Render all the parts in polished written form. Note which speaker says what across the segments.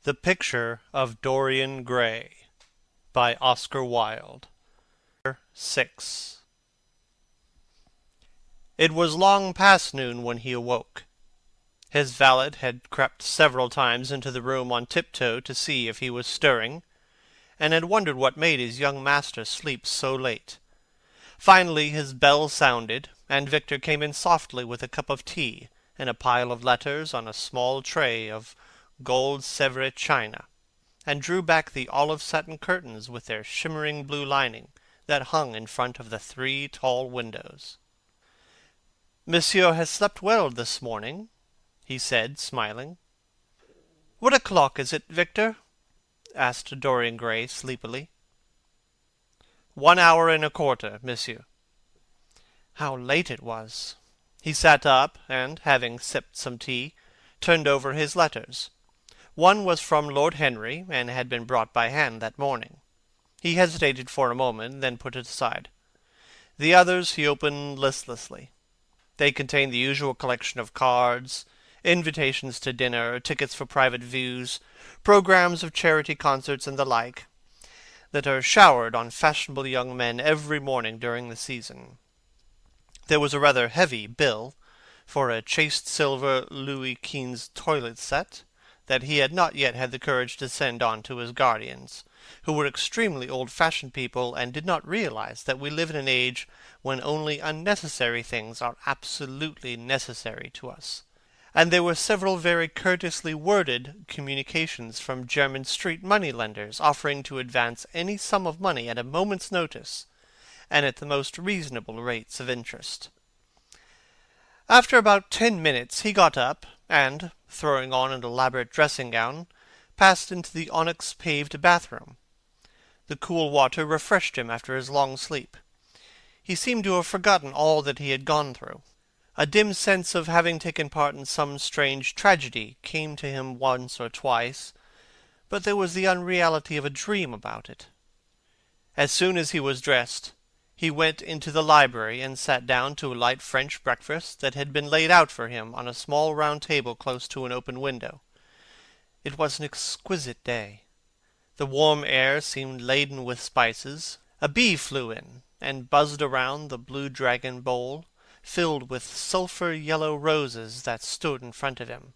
Speaker 1: The Picture of Dorian Gray by Oscar Wilde. 6. It was long past noon when he awoke. His valet had crept several times into the room on tiptoe to see if he was stirring, and had wondered what made his young master sleep so late. Finally his bell sounded, and Victor came in softly with a cup of tea and a pile of letters on a small tray of gold Sèvres china, and drew back the olive satin curtains with their shimmering blue lining that hung in front of the 3 tall windows. "Monsieur has slept well this morning," he said, smiling. "What o'clock is it, Victor?" asked Dorian Gray sleepily. 1 hour and a quarter, monsieur." How late it was! He sat up, and, having sipped some tea, turned over his letters. One was from Lord Henry, and had been brought by hand that morning. He hesitated for a moment, then put it aside. The others he opened listlessly. They contained the usual collection of cards, invitations to dinner, tickets for private views, programmes of charity concerts, and the like, that are showered on fashionable young men every morning during the season. There was a rather heavy bill for a chased silver Louis Quinze toilet set that he had not yet had the courage to send on to his guardians, who were extremely old-fashioned people and did not realize that we live in an age when only unnecessary things are absolutely necessary to us. And there were several very courteously worded communications from Jermyn Street money-lenders offering to advance any sum of money at a moment's notice, and at the most reasonable rates of interest. After about 10 minutes he got up, and, throwing on an elaborate dressing-gown, passed into the onyx-paved bathroom. The cool water refreshed him after his long sleep. He seemed to have forgotten all that he had gone through. A dim sense of having taken part in some strange tragedy came to him once or twice, but there was the unreality of a dream about it. As soon as he was dressed, he went into the library and sat down to a light French breakfast that had been laid out for him on a small round table close to an open window. It was an exquisite day. The warm air seemed laden with spices. A bee flew in and buzzed around the blue dragon bowl, filled with sulphur-yellow roses that stood in front of him.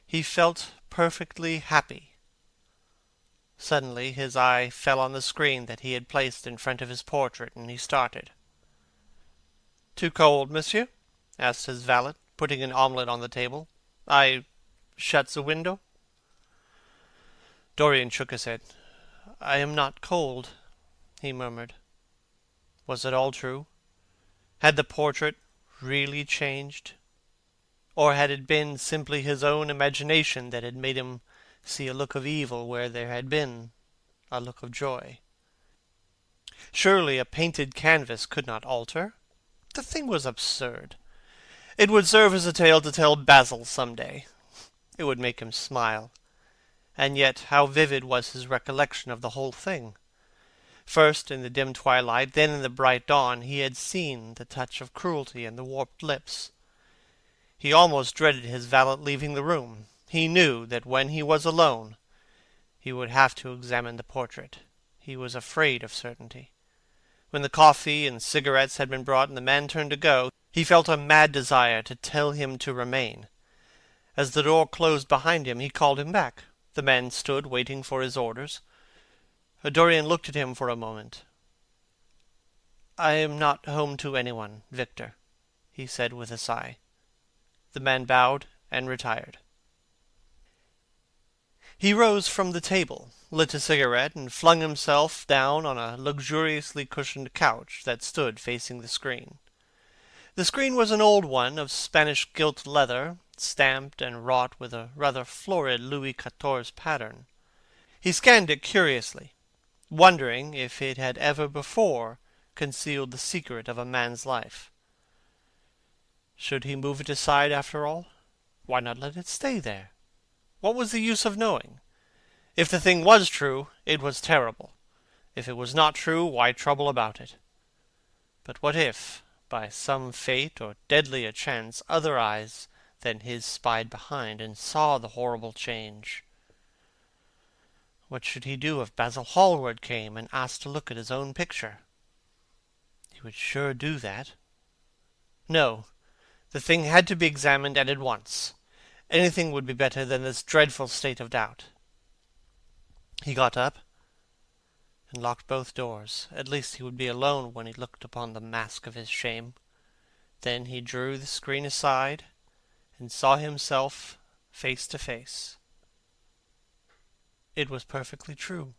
Speaker 1: He felt perfectly happy. Suddenly his eye fell on the screen that he had placed in front of his portrait, and he started. "Too cold, monsieur?" asked his valet, putting an omelette on the table. "I shut the window?" Dorian shook his head. "I am not cold," he murmured. Was it all true? Had the portrait really changed? Or had it been simply his own imagination that had made him see a look of evil where there had been a look of joy? Surely a painted canvas could not alter. The thing was absurd. It would serve as a tale to tell Basil some day. It would make him smile. And yet how vivid was his recollection of the whole thing! First in the dim twilight, then in the bright dawn, he had seen the touch of cruelty in the warped lips. He almost dreaded his valet leaving the room. He knew that when he was alone, he would have to examine the portrait. He was afraid of certainty. When the coffee and cigarettes had been brought and the man turned to go, he felt a mad desire to tell him to remain. As the door closed behind him, he called him back. The man stood waiting for his orders. Dorian looked at him for a moment. "I am not home to anyone, Victor," he said with a sigh. The man bowed and retired. He rose from the table, lit a cigarette, and flung himself down on a luxuriously cushioned couch that stood facing the screen. The screen was an old one of Spanish gilt leather, stamped and wrought with a rather florid Louis XIV pattern. He scanned it curiously, wondering if it had ever before concealed the secret of a man's life. Should he move it aside after all? Why not let it stay there? What was the use of knowing? If the thing was true, it was terrible. If it was not true, why trouble about it? But what if, by some fate or deadlier chance, other eyes than his spied behind and saw the horrible change? What should he do if Basil Hallward came and asked to look at his own picture? He would sure do that. No, the thing had to be examined, and at once. Anything would be better than this dreadful state of doubt. He got up and locked both doors. At least he would be alone when he looked upon the mask of his shame. Then he drew the screen aside and saw himself face to face. It was perfectly true.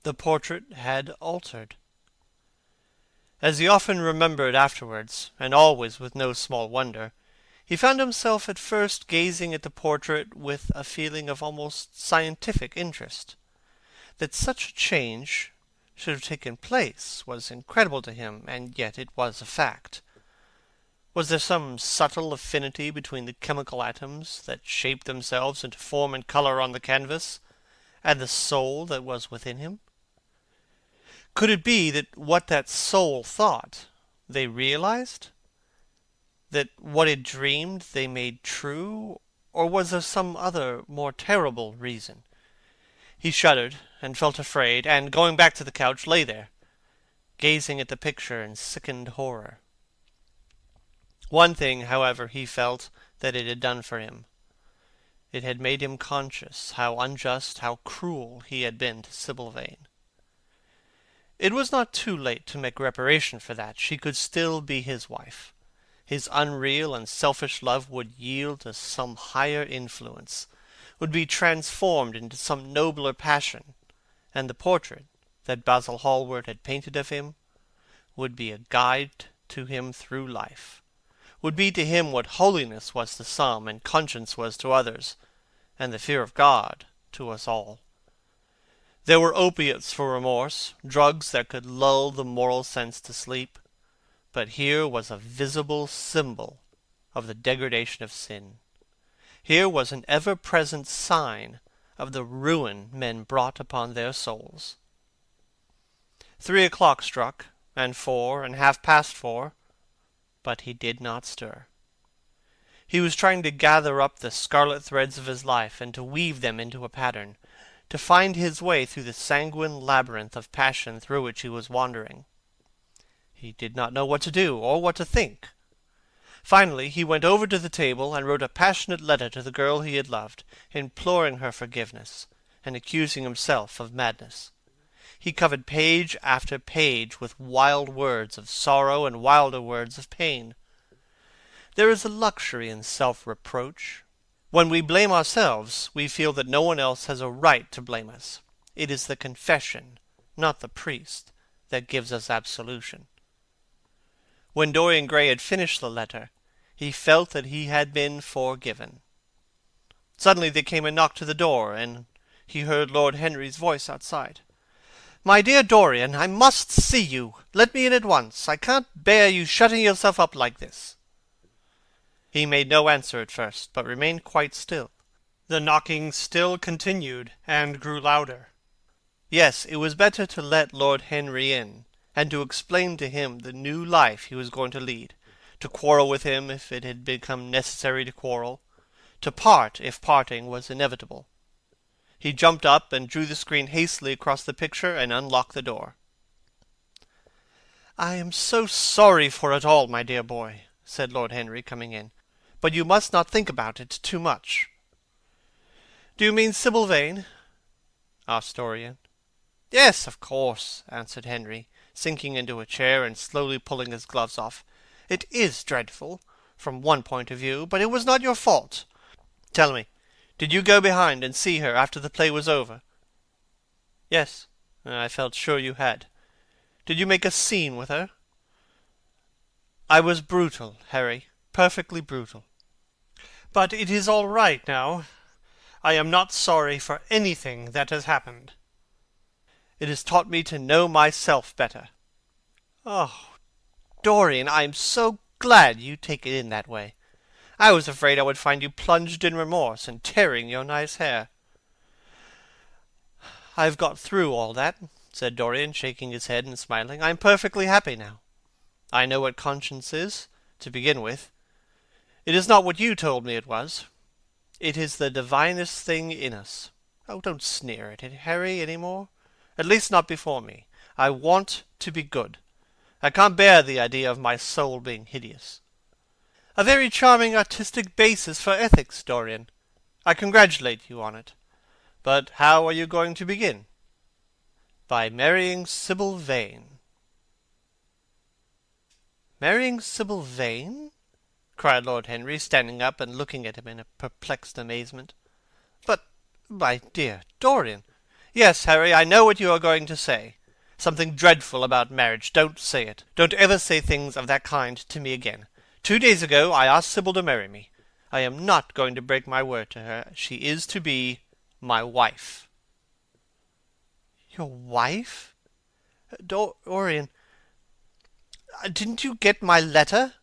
Speaker 1: The portrait had altered. As he often remembered afterwards, and always with no small wonder, he found himself at first gazing at the portrait with a feeling of almost scientific interest. That such a change should have taken place was incredible to him, and yet it was a fact. Was there some subtle affinity between the chemical atoms that shaped themselves into form and colour on the canvas, and the soul that was within him? Could it be that what that soul thought, they realized? That what it dreamed they made true? Or was there some other, more terrible reason? He shuddered, and felt afraid, and, going back to the couch, lay there, gazing at the picture in sickened horror. One thing, however, he felt that it had done for him. It had made him conscious how unjust, how cruel he had been to Sibyl Vane. It was not too late to make reparation for that. She could still be his wife. His unreal and selfish love would yield to some higher influence, would be transformed into some nobler passion, and the portrait that Basil Hallward had painted of him would be a guide to him through life, would be to him what holiness was to some, and conscience was to others, and the fear of God to us all. There were opiates for remorse, drugs that could lull the moral sense to sleep, but here was a visible symbol of the degradation of sin. Here was an ever-present sign of the ruin men brought upon their souls. 3 o'clock struck, and 4, and 4:30, but he did not stir. He was trying to gather up the scarlet threads of his life, and to weave them into a pattern, to find his way through the sanguine labyrinth of passion through which he was wandering. He did not know what to do, or what to think. Finally, he went over to the table and wrote a passionate letter to the girl he had loved, imploring her forgiveness, and accusing himself of madness. He covered page after page with wild words of sorrow and wilder words of pain. There is a luxury in self-reproach. When we blame ourselves, we feel that no one else has a right to blame us. It is the confession, not the priest, that gives us absolution. When Dorian Gray had finished the letter, he felt that he had been forgiven. Suddenly there came a knock to the door, and he heard Lord Henry's voice outside. "My dear Dorian, I must see you. Let me in at once. I can't bear you shutting yourself up like this." He made no answer at first, but remained quite still. The knocking still continued, and grew louder. Yes, it was better to let Lord Henry in, and to explain to him the new life he was going to lead, to quarrel with him if it had become necessary to quarrel, to part if parting was inevitable. He jumped up and drew the screen hastily across the picture and unlocked the door. "I am so sorry for it all, my dear boy," said Lord Henry, coming in, "but you must not think about it too much." "Do you mean Sibyl Vane?" asked Dorian. "Yes, of course," answered Henry, sinking into a chair and slowly pulling his gloves off. "It is dreadful, from one point of view, but it was not your fault. Tell me, did you go behind and see her after the play was over?" "Yes, I felt sure you had. Did you make a scene with her?" "I was brutal, Harry, perfectly brutal. But it is all right now. I am not sorry for anything that has happened. It has taught me to know myself better." "Oh, Dorian, I am so glad you take it in that way. I was afraid I would find you plunged in remorse and tearing your nice hair." "I have got through all that," said Dorian, shaking his head and smiling. "I am perfectly happy now. I know what conscience is, to begin with. It is not what you told me it was. It is the divinest thing in us. Oh, don't sneer at it, Harry, any more. At least not before me. I want to be good. I can't bear the idea of my soul being hideous. A very charming artistic basis for ethics, Dorian. I congratulate you on it. But how are you going to begin? By marrying Sybil Vane. Marrying Sybil Vane? Cried Lord Henry, standing up and looking at him in a perplexed amazement. But, my dear Dorian— Yes, Harry, I know what you are going to say. Something dreadful about marriage. Don't say it. Don't ever say things of that kind to me again. 2 days ago I asked Sybil to marry me. I am not going to break my word to her. She is to be my wife. Your wife? Dorian, didn't you get my letter?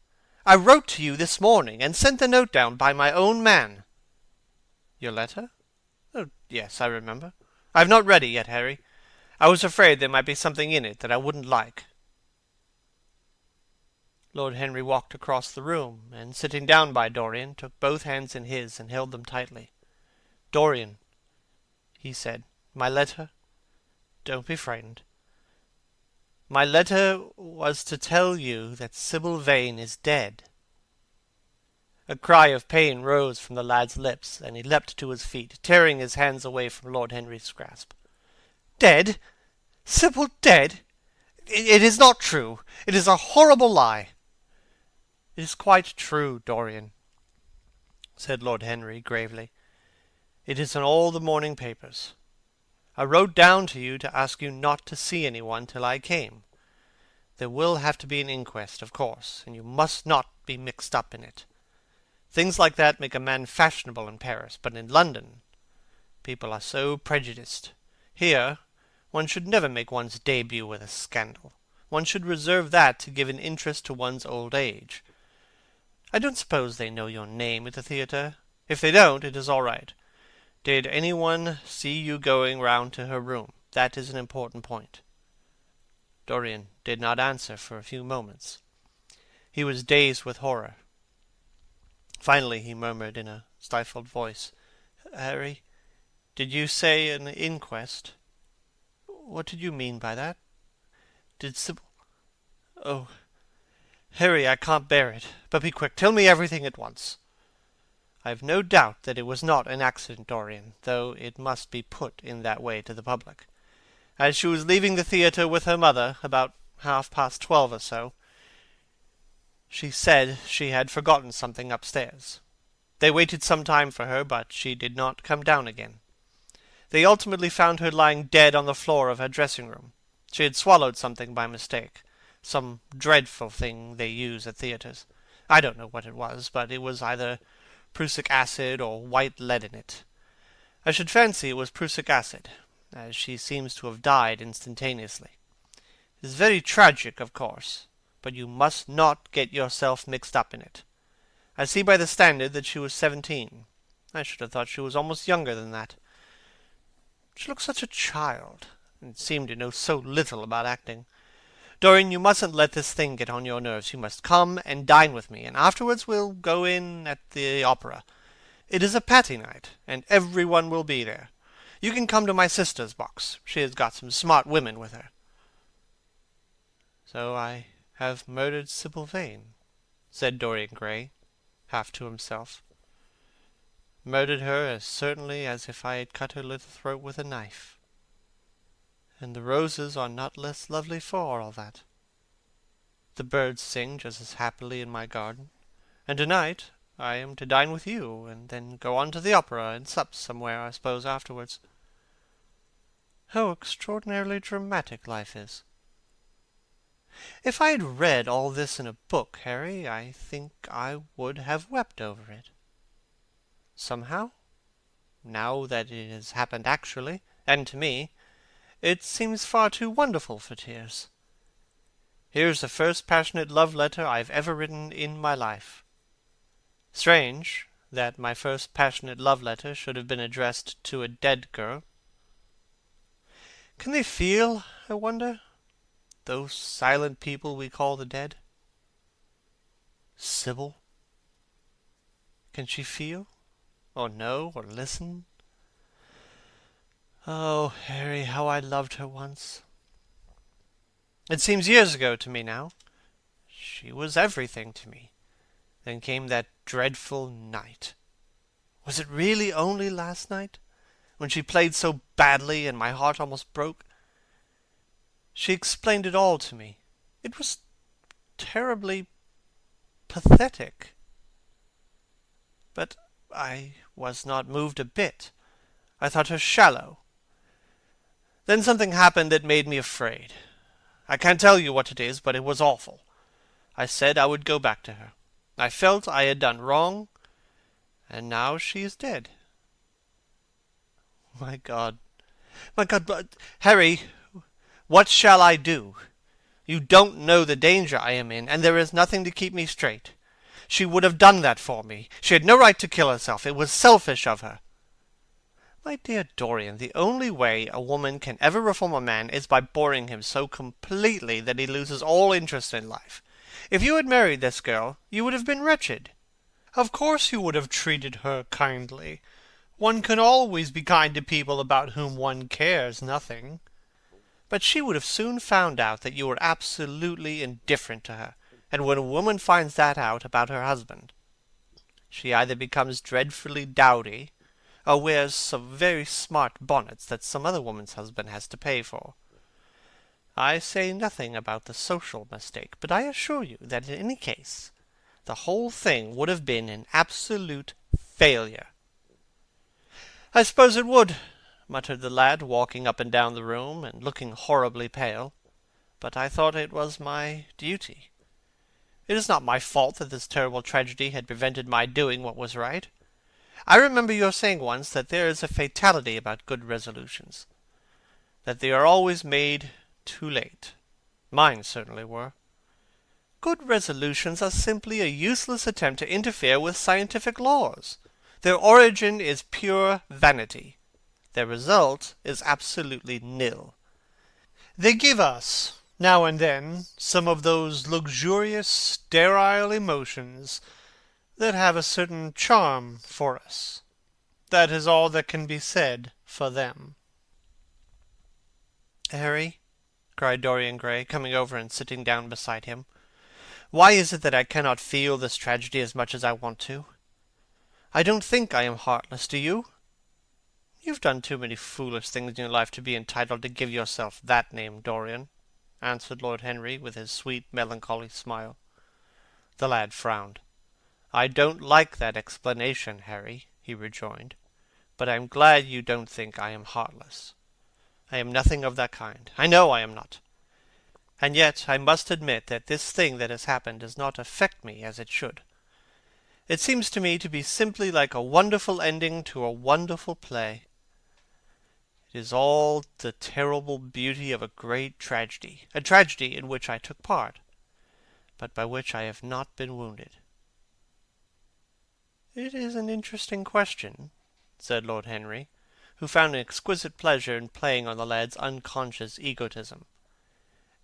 Speaker 1: I wrote to you this morning, and sent the note down by my own man. Your letter? Oh, yes, I remember. I have not read it yet, Harry. I was afraid there might be something in it that I wouldn't like. Lord Henry walked across the room, and sitting down by Dorian, took both hands in his and held them tightly. Dorian, he said, my letter? Don't be frightened. My letter was to tell you that Sybil Vane is dead. A cry of pain rose from the lad's lips, and he leapt to his feet, tearing his hands away from Lord Henry's grasp. Dead? Sybil dead? It is not true. It is a horrible lie. It is quite true, Dorian, said Lord Henry gravely. It is in all the morning papers. I wrote down to you to ask you not to see anyone till I came. There will have to be an inquest, of course, and you must not be mixed up in it. Things like that make a man fashionable in Paris, but in London people are so prejudiced. Here one should never make one's debut with a scandal. One should reserve that to give an interest to one's old age. I don't suppose they know your name at the theatre. If they don't, it is all right. Did anyone see you going round to her room? That is an important point. Dorian did not answer for a few moments. He was dazed with horror. Finally he murmured in a stifled voice, Harry, did you say an inquest? What did you mean by that? Did Sybil— Oh, Harry, I can't bear it. But be quick. Tell me everything at once. I have no doubt that it was not an accident, Dorian, though it must be put in that way to the public. As she was leaving the theatre with her mother, about 12:30 or so, she said she had forgotten something upstairs. They waited some time for her, but she did not come down again. They ultimately found her lying dead on the floor of her dressing-room. She had swallowed something by mistake, some dreadful thing they use at theatres. I don't know what it was, but it was either prussic acid or white lead in it. I should fancy it was prussic acid, as she seems to have died instantaneously. It is very tragic, of course, but you must not get yourself mixed up in it. I see by the Standard that she was 17. I should have thought she was almost younger than that. She looked such a child, and seemed to know so little about acting. Dorian, you mustn't let this thing get on your nerves. You must come and dine with me, and afterwards we'll go in at the opera. It is a Patti night, and everyone will be there. You can come to my sister's box. She has got some smart women with her. So I have murdered Sybil Vane, said Dorian Gray, half to himself. Murdered her as certainly as if I had cut her little throat with a knife. And the roses are not less lovely for all that. The birds sing just as happily in my garden, and tonight I am to dine with you, and then go on to the opera, and sup somewhere, I suppose, afterwards. How extraordinarily dramatic life is. If I had read all this in a book, Harry, I think I would have wept over it. Somehow, now that it has happened actually, and to me, it seems far too wonderful for tears. Here's the first passionate love letter I've ever written in my life. Strange that my first passionate love letter should have been addressed to a dead girl. Can they feel, I wonder, those silent people we call the dead? Sybil? Can she feel, or know, or listen? Oh, Harry, how I loved her once. It seems years ago to me now. She was everything to me. Then came that dreadful night. Was it really only last night, when she played so badly and my heart almost broke? She explained it all to me. It was terribly pathetic. But I was not moved a bit. I thought her shallow. Then something happened that made me afraid. I can't tell you what it is, but it was awful. I said I would go back to her. I felt I had done wrong, and now she is dead. My God, but Harry, what shall I do? You don't know the danger I am in, and there is nothing to keep me straight. She would have done that for me. She had no right to kill herself. It was selfish of her. My dear Dorian, the only way a woman can ever reform a man is by boring him so completely that he loses all interest in life. If you had married this girl, you would have been wretched. Of course you would have treated her kindly. One can always be kind to people about whom one cares nothing. But she would have soon found out that you were absolutely indifferent to her, and when a woman finds that out about her husband, she either becomes dreadfully dowdy, or wears some very smart bonnets that some other woman's husband has to pay for. I say nothing about the social mistake, but I assure you that in any case the whole thing would have been an absolute failure. I suppose it would, muttered the lad, walking up and down the room, and looking horribly pale. But I thought it was my duty. It is not my fault that this terrible tragedy had prevented my doing what was right. I remember your saying once that there is a fatality about good resolutions, that they are always made too late. Mine certainly were. Good resolutions are simply a useless attempt to interfere with scientific laws. Their origin is pure vanity. Their result is absolutely nil. They give us, now and then, some of those luxurious, sterile emotions that have a certain charm for us. That is all that can be said for them. Harry, cried Dorian Gray, coming over and sitting down beside him, why is it that I cannot feel this tragedy as much as I want to? I don't think I am heartless, do you? You've done too many foolish things in your life to be entitled to give yourself that name, Dorian, answered Lord Henry, with his sweet melancholy smile. The lad frowned. I don't like that explanation, Harry, he rejoined, but I am glad you don't think I am heartless. I am nothing of that kind. I know I am not. And yet I must admit that this thing that has happened does not affect me as it should. It seems to me to be simply like a wonderful ending to a wonderful play. It is all the terrible beauty of a great tragedy, a tragedy in which I took part, but by which I have not been wounded. It is an interesting question, said Lord Henry, who found an exquisite pleasure in playing on the lad's unconscious egotism.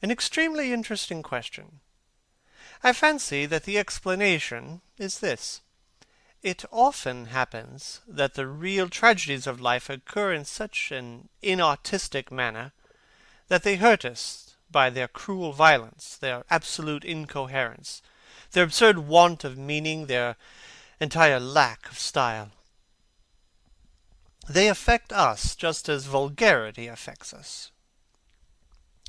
Speaker 1: An extremely interesting question. I fancy that the explanation is this. It often happens that the real tragedies of life occur in such an inartistic manner that they hurt us by their cruel violence, their absolute incoherence, their absurd want of meaning, their entire lack of style. They affect us just as vulgarity affects us.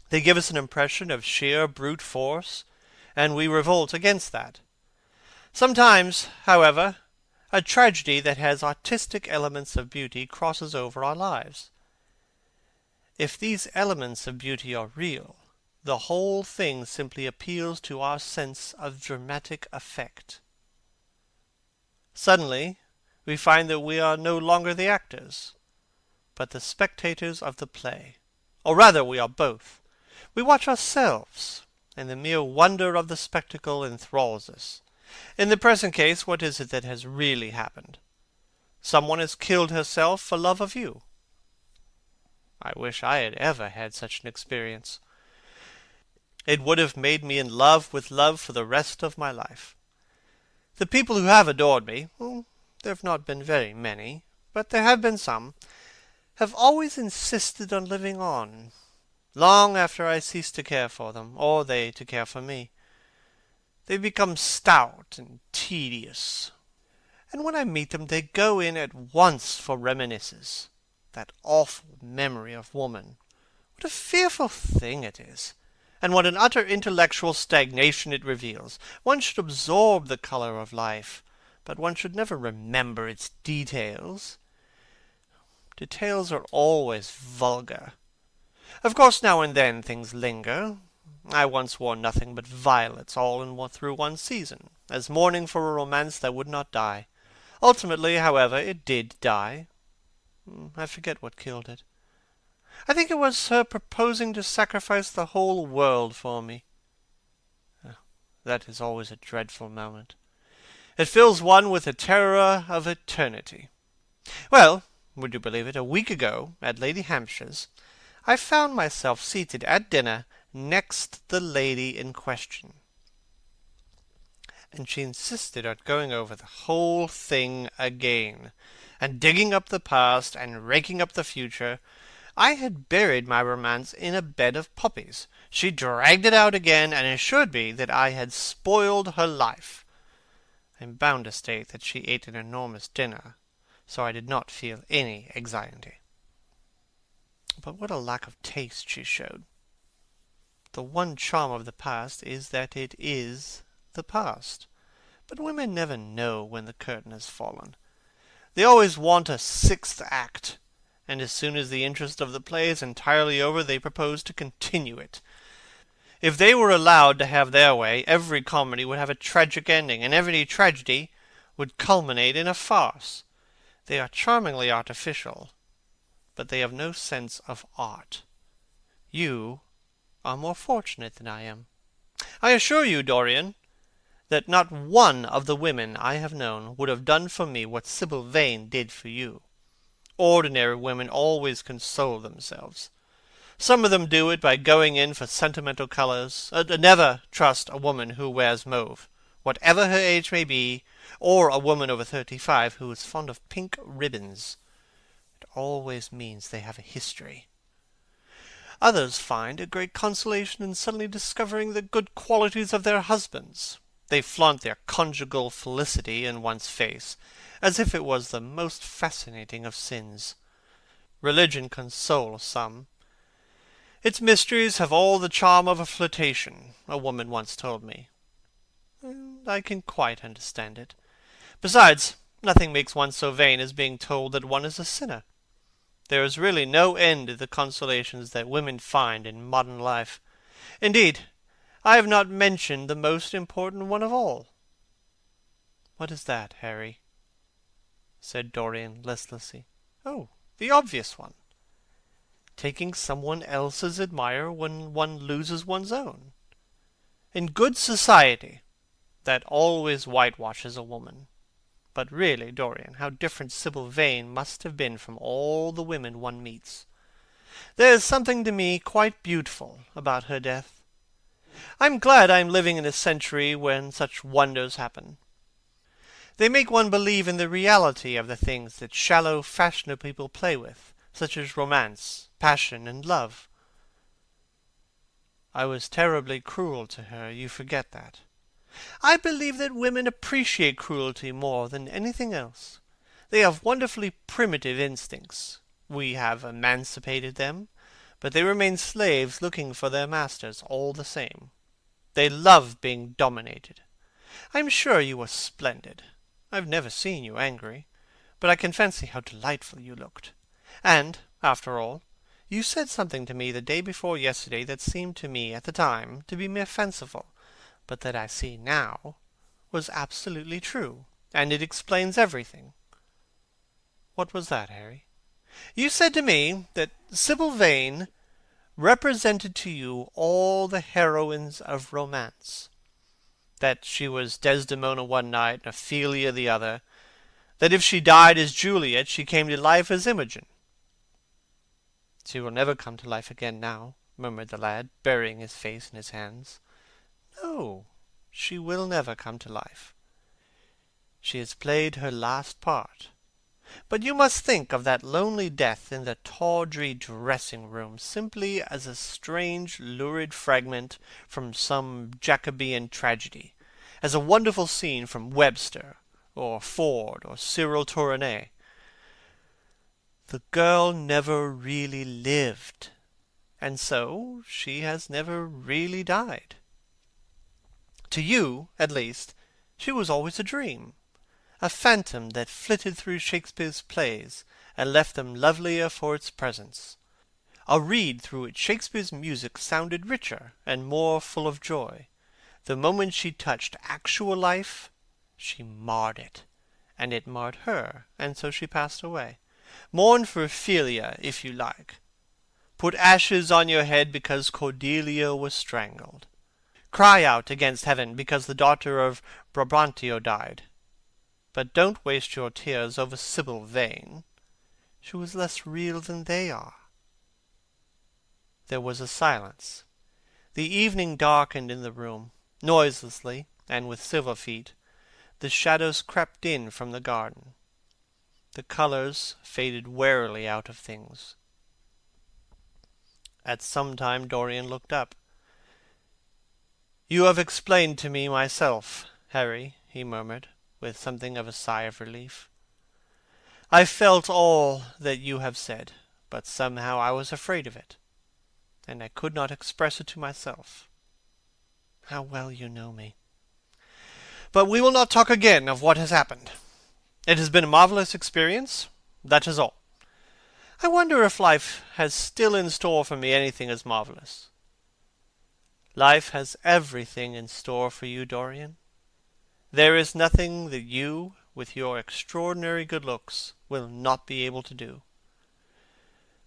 Speaker 1: They give us an impression of sheer brute force, and we revolt against that. Sometimes, however, a tragedy that has artistic elements of beauty crosses over our lives. If these elements of beauty are real, the whole thing simply appeals to our sense of dramatic effect. Suddenly, we find that we are no longer the actors, but the spectators of the play. Or rather, we are both. We watch ourselves, and the mere wonder of the spectacle enthralls us. In the present case, what is it that has really happened? Someone has killed herself for love of you. I wish I had ever had such an experience. It would have made me in love with love for the rest of my life. The people who have adored me, there have not been very many, but there have been some, have always insisted on living on, long after I cease to care for them, or they to care for me. They become stout and tedious, and when I meet them they go in at once for reminiscences. That awful memory of woman. What a fearful thing it is! And what an utter intellectual stagnation it reveals! One should absorb the colour of life, but one should never remember its details. Details are always vulgar. Of course, now and then things linger. I once wore nothing but violets all through one season, as mourning for a romance that would not die. Ultimately, however, it did die. I forget what killed it. I think it was her proposing to sacrifice the whole world for me. That is always a dreadful moment. It fills one with the terror of eternity. Well, would you believe it, a week ago, at Lady Hampshire's, I found myself seated at dinner next the lady in question, and she insisted on going over the whole thing again, and digging up the past and raking up the future. I had buried my romance in a bed of poppies. She dragged it out again, and assured me that I had spoiled her life. I am bound to state that she ate an enormous dinner, so I did not feel any anxiety. But what a lack of taste she showed! The one charm of the past is that it is the past. But women never know when the curtain has fallen. They always want a sixth act, and as soon as the interest of the play is entirely over, they propose to continue it. If they were allowed to have their way, every comedy would have a tragic ending, and every tragedy would culminate in a farce. They are charmingly artificial, but they have no sense of art. You are more fortunate than I am. I assure you, Dorian, that not one of the women I have known would have done for me what Sibyl Vane did for you. Ordinary women always console themselves. Some of them do it by going in for sentimental colours. Never trust a woman who wears mauve, whatever her age may be, or a woman over 35 who is fond of pink ribbons. It always means they have a history. Others find a great consolation in suddenly discovering the good qualities of their husbands. They flaunt their conjugal felicity in one's face, as if it was the most fascinating of sins. Religion consoles some. Its mysteries have all the charm of a flirtation, a woman once told me. I can quite understand it. Besides, nothing makes one so vain as being told that one is a sinner. There is really no end to the consolations that women find in modern life. Indeed, I have not mentioned the most important one of all. What is that, Harry? Said Dorian listlessly. Oh, the obvious one. Taking someone else's admirer when one loses one's own. In good society, that always whitewashes a woman. But really, Dorian, how different Sibyl Vane must have been from all the women one meets. There is something to me quite beautiful about her death. I'm glad I'm living in a century when such wonders happen. They make one believe in the reality of the things that shallow, fashionable people play with, such as romance, passion, and love. I was terribly cruel to her, you forget that. I believe that women appreciate cruelty more than anything else. They have wonderfully primitive instincts. We have emancipated them, but they remain slaves looking for their masters all the same. They love being dominated. I'm sure you were splendid. I've never seen you angry, but I can fancy how delightful you looked. And, after all, you said something to me the day before yesterday that seemed to me at the time to be mere fanciful, but that I see now was absolutely true, and it explains everything. What was that, Harry? You said to me that Sibyl Vane represented to you all the heroines of romance. That she was Desdemona one night and Ophelia the other. That if she died as Juliet, she came to life as Imogen. She will never come to life again now, murmured the lad, burying his face in his hands. No, she will never come to life. She has played her last part. But you must think of that lonely death in the tawdry dressing-room simply as a strange, lurid fragment from some Jacobean tragedy, as a wonderful scene from Webster, or Ford, or Cyril Tourneur. The girl never really lived, and so she has never really died. To you, at least, she was always a dream, a phantom that flitted through Shakespeare's plays and left them lovelier for its presence. A reed through which Shakespeare's music sounded richer and more full of joy. The moment she touched actual life, she marred it, and it marred her, and so she passed away. Mourn for Ophelia, if you like. Put ashes on your head because Cordelia was strangled. Cry out against heaven because the daughter of Brabantio died. But don't waste your tears over Sybil Vane. She was less real than they are. There was a silence. The evening darkened in the room. Noiselessly, and with silver feet, the shadows crept in from the garden. The colors faded warily out of things. At some time Dorian looked up. "You have explained to me myself, Harry," he murmured, with something of a sigh of relief. "I felt all that you have said, but somehow I was afraid of it, and I could not express it to myself. How well you know me! But we will not talk again of what has happened. It has been a marvelous experience, that is all. I wonder if life has still in store for me anything as marvelous. Life has everything in store for you, Dorian. There is nothing that you, with your extraordinary good looks, will not be able to do.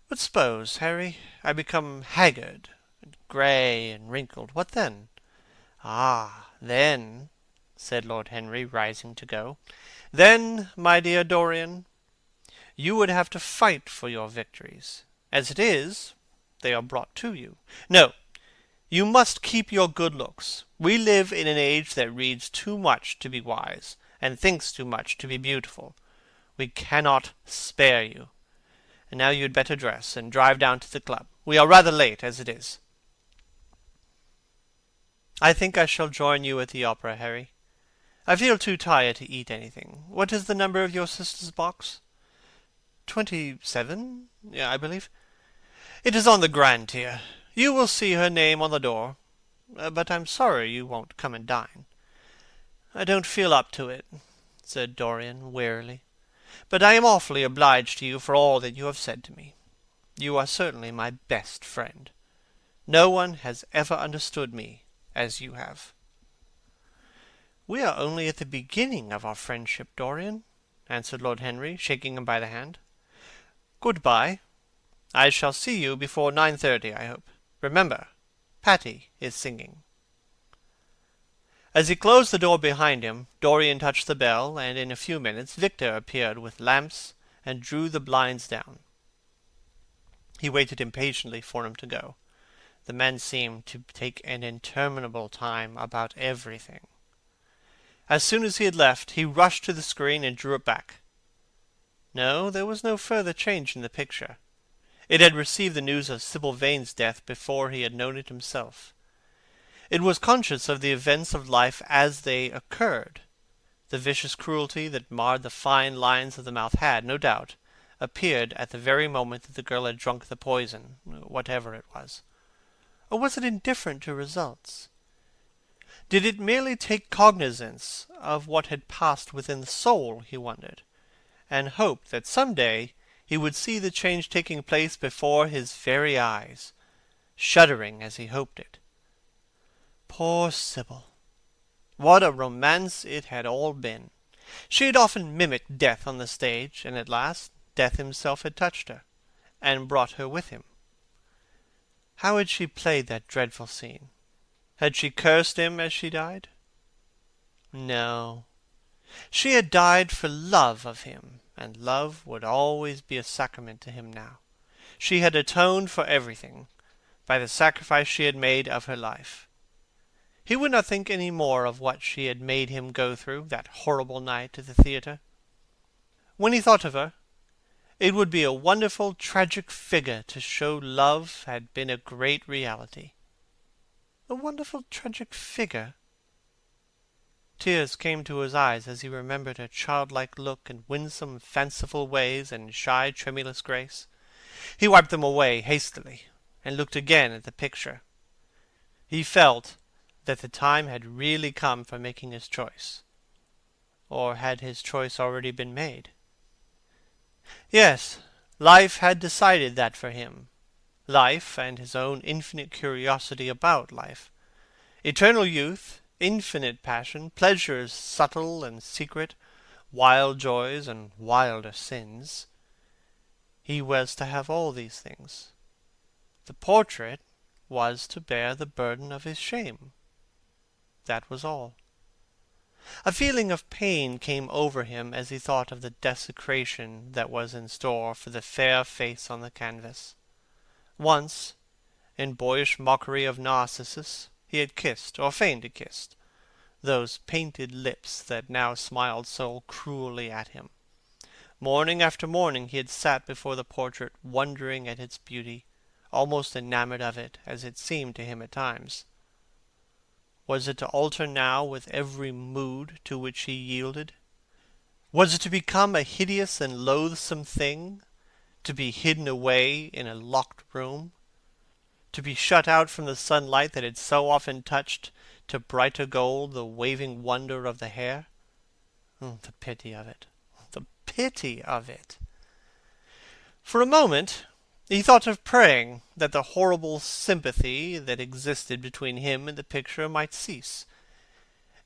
Speaker 1: But suppose, Harry, I become haggard, and grey, and wrinkled, what then?" "Ah, then," said Lord Henry, rising to go, "then, my dear Dorian, you would have to fight for your victories. As it is, they are brought to you. No, you must keep your good looks. We live in an age that reads too much to be wise, and thinks too much to be beautiful. We cannot spare you. And now you had better dress, and drive down to the club. We are rather late, as it is." "I think I shall join you at the opera, Harry. I feel too tired to eat anything. What is the number of your sister's box?" 27, I believe. "It is on the grand tier. You will see her name on the door. But I'm sorry you won't come and dine." "I don't feel up to it," said Dorian wearily. "But I am awfully obliged to you for all that you have said to me. You are certainly my best friend. No one has ever understood me as you have." "We are only at the beginning of our friendship, Dorian," answered Lord Henry, shaking him by the hand. "Good-bye. I shall see you before 9:30, I hope. Remember, Patty is singing." As he closed the door behind him, Dorian touched the bell, and in a few minutes Victor appeared with lamps and drew the blinds down. He waited impatiently for him to go. The man seemed to take an interminable time about everything. As soon as he had left, he rushed to the screen and drew it back. No, there was no further change in the picture. It had received the news of Sybil Vane's death before he had known it himself. It was conscious of the events of life as they occurred. The vicious cruelty that marred the fine lines of the mouth had, no doubt, appeared at the very moment that the girl had drunk the poison, whatever it was. Or was it indifferent to results? Did it merely take cognizance of what had passed within the soul, he wondered, and hoped that some day he would see the change taking place before his very eyes, shuddering as he hoped it. Poor Sybil! What a romance it had all been! She had often mimicked death on the stage, and at last Death himself had touched her, and brought her with him. How had she played that dreadful scene? Had she cursed him as she died? No. She had died for love of him, and love would always be a sacrament to him now. She had atoned for everything, by the sacrifice she had made of her life. He would not think any more of what she had made him go through that horrible night at the theatre. When he thought of her, it would be a wonderful tragic figure to show love had been a great reality. A wonderful tragic figure? Tears came to his eyes as he remembered her childlike look and winsome, fanciful ways and shy, tremulous grace. He wiped them away hastily, and looked again at the picture. He felt that the time had really come for making his choice. Or had his choice already been made? Yes, life had decided that for him. Life, and his own infinite curiosity about life. Eternal youth, infinite passion, pleasures subtle and secret, wild joys and wilder sins. He was to have all these things. The portrait was to bear the burden of his shame. That was all. A feeling of pain came over him as he thought of the desecration that was in store for the fair face on the canvas. Once, in boyish mockery of Narcissus, he had kissed, or feigned to kiss, those painted lips that now smiled so cruelly at him. Morning after morning he had sat before the portrait, wondering at its beauty, almost enamored of it, as it seemed to him at times. Was it to alter now with every mood to which he yielded? Was it to become a hideous and loathsome thing, to be hidden away in a locked room, to be shut out from the sunlight that had so often touched to brighter gold the waving wonder of the hair? Oh, the pity of it! The pity of it! For a moment he thought of praying that the horrible sympathy that existed between him and the picture might cease.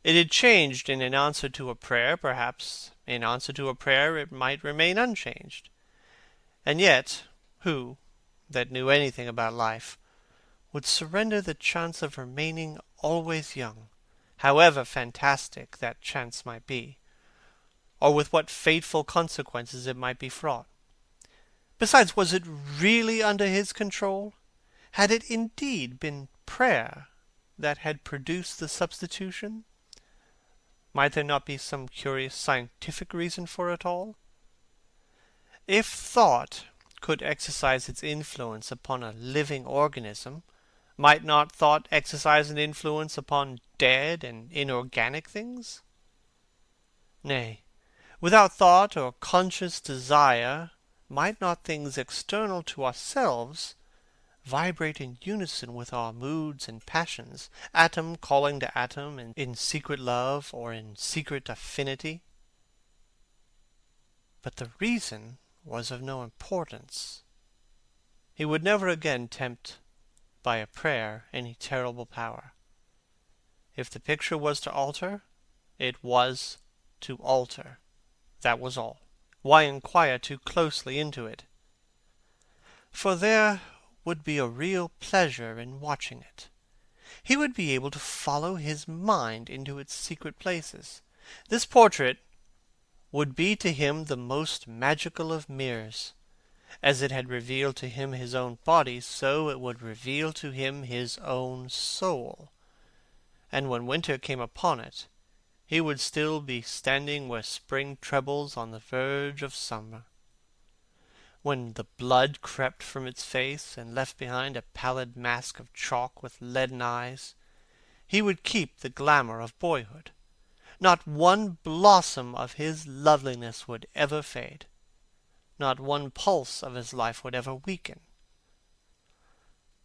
Speaker 1: It had changed in answer to a prayer, perhaps in answer to a prayer it might remain unchanged. And yet, who, that knew anything about life, would surrender the chance of remaining always young, however fantastic that chance might be, or with what fateful consequences it might be fraught? Besides, was it really under his control? Had it indeed been prayer that had produced the substitution? Might there not be some curious scientific reason for it all? If thought could exercise its influence upon a living organism, might not thought exercise an influence upon dead and inorganic things? Nay, without thought or conscious desire, might not things external to ourselves vibrate in unison with our moods and passions, atom calling to atom in secret love or in secret affinity? But the reason was of no importance. He would never again tempt by a prayer any terrible power. If the picture was to alter, it was to alter. That was all. Why inquire too closely into it? For there would be a real pleasure in watching it. He would be able to follow his mind into its secret places. This portrait would be to him the most magical of mirrors. As it had revealed to him his own body, so it would reveal to him his own soul. And when winter came upon it, he would still be standing where spring trebles on the verge of summer. When the blood crept from its face and left behind a pallid mask of chalk with leaden eyes, he would keep the glamour of boyhood. Not one blossom of his loveliness would ever fade. Not one pulse of his life would ever weaken.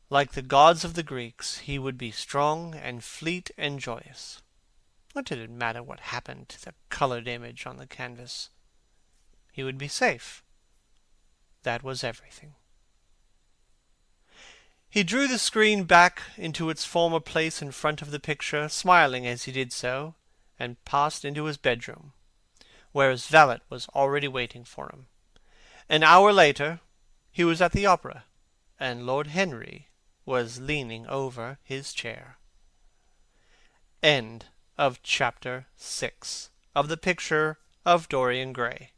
Speaker 1: Like the gods of the Greeks, he would be strong and fleet and joyous. What did it matter what happened to the colored image on the canvas? He would be safe. That was everything. He drew the screen back into its former place in front of the picture, smiling as he did so, and passed into his bedroom, where his valet was already waiting for him. An hour later he was at the opera, and Lord Henry was leaning over his chair. End of Chapter 6 of the Picture of Dorian Gray.